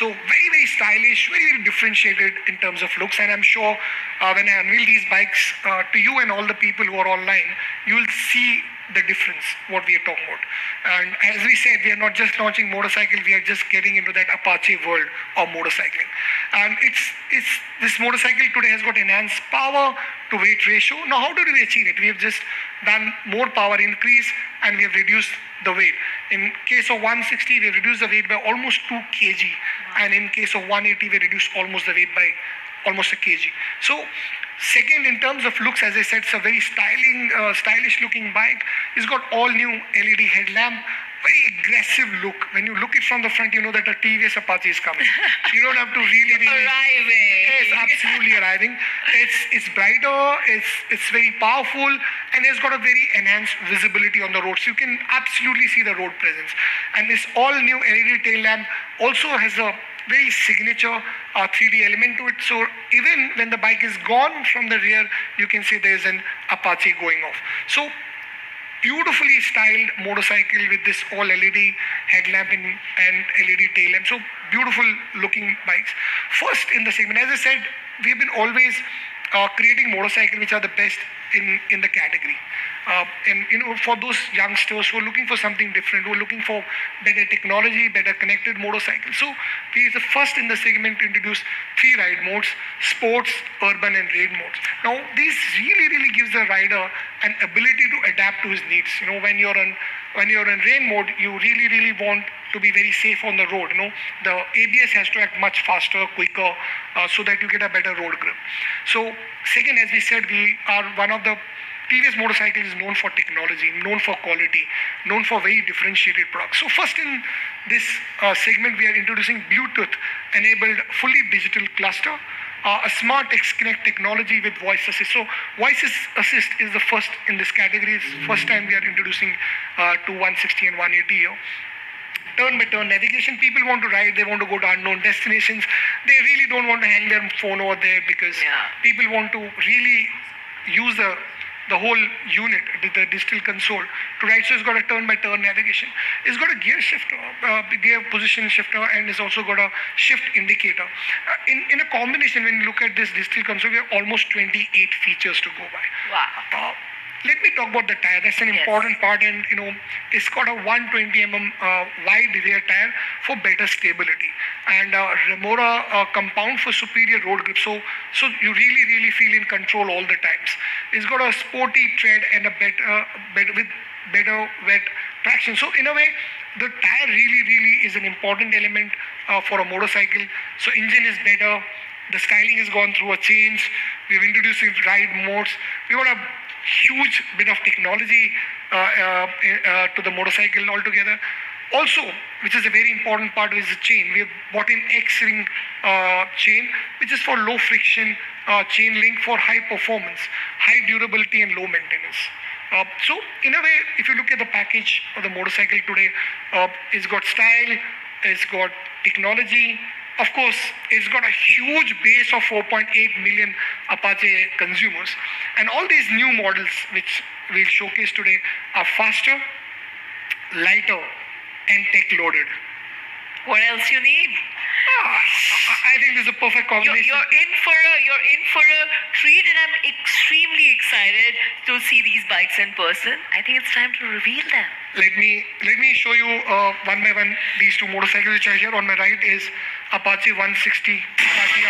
So very, very stylish, very, very differentiated in terms of looks. And I'm sure when I unveil these bikes to you and all the people who are online, you will see the difference, what we are talking about. And as we said, we are not just launching motorcycle, we are just getting into that Apache world of motorcycling. And it's this motorcycle today has got enhanced power to weight ratio. Now, how did we achieve it? We have just done more power increase and we have reduced the weight. In case of 160, we have reduced the weight by almost 2 kg. And in case of 180, we reduced almost the weight by almost a kg. So, second, in terms of looks, as I said, it's a very stylish looking bike. It's got all new LED headlamp, very aggressive look. When you look it from the front, you know that a Tvs Apache is coming. You don't have to really arriving. It's absolutely arriving. It's brighter, it's very powerful, and it's got a very enhanced visibility on the road. So you can absolutely see the road presence. And this all new LED tail lamp also has a very signature 3D element to it. So even when the bike is gone from the rear, you can see there's an Apache going off. So beautifully styled motorcycle with this all LED headlamp and LED tail lamp. So beautiful looking bikes. First in the segment, as I said, we've been always creating motorcycles which are the best in the category. And for those youngsters who are looking for something different, who are looking for better technology, better connected motorcycles. So we are the first in the segment to introduce 3 ride modes: sports, urban, and raid modes. Now this really gives the rider an ability to adapt to his needs. When you're in rain mode, you really want to be very safe on the road. The ABS has to act much faster, quicker, so that you get a better road grip. So second, as we said, we are one of the TVS motorcycle is known for technology, known for quality, known for very differentiated products. So first in this segment, we are introducing Bluetooth-enabled fully digital cluster, a smart X Connect technology with voice assist. So voice assist is the first in this category. It's the first time we are introducing to 160 and 180 here. Turn-by-turn navigation. People want to ride, they want to go to unknown destinations. They really don't want to hang their phone over there because people want to really use the whole unit, the digital console to ride. So it's got a turn-by-turn navigation. It's got a gear shifter, gear position shifter, and it's also got a shift indicator. In a combination, when you look at this digital console, we have almost 28 features to go by. Wow. Let me talk about the tire. That's an important part, and it's got a 120 mm wide rear tire for better stability, and Remora compound for superior road grip. So you really feel in control all the times. It's got a sporty tread and a better wet traction. So in a way, the tire really is an important element for a motorcycle. So engine is better. The styling has gone through a change. We've introduced ride modes. We got a huge bit of technology to the motorcycle altogether. Also, which is a very important part, is the chain. We have bought in X-ring chain, which is for low friction chain link for high performance, high durability, and low maintenance. So in a way, if you look at the package of the motorcycle today, it's got style, it's got technology. Of course, it's got a huge base of 4.8 million Apache consumers. And all these new models, which we'll showcase today, are faster, lighter, and tech-loaded. What else you need? I think this is a perfect combination. You're in for a treat, and I'm extremely excited to see these bikes in person. I think it's time to reveal them. Let me show you one by one these two motorcycles which are here. On my right is Apache 160, Apache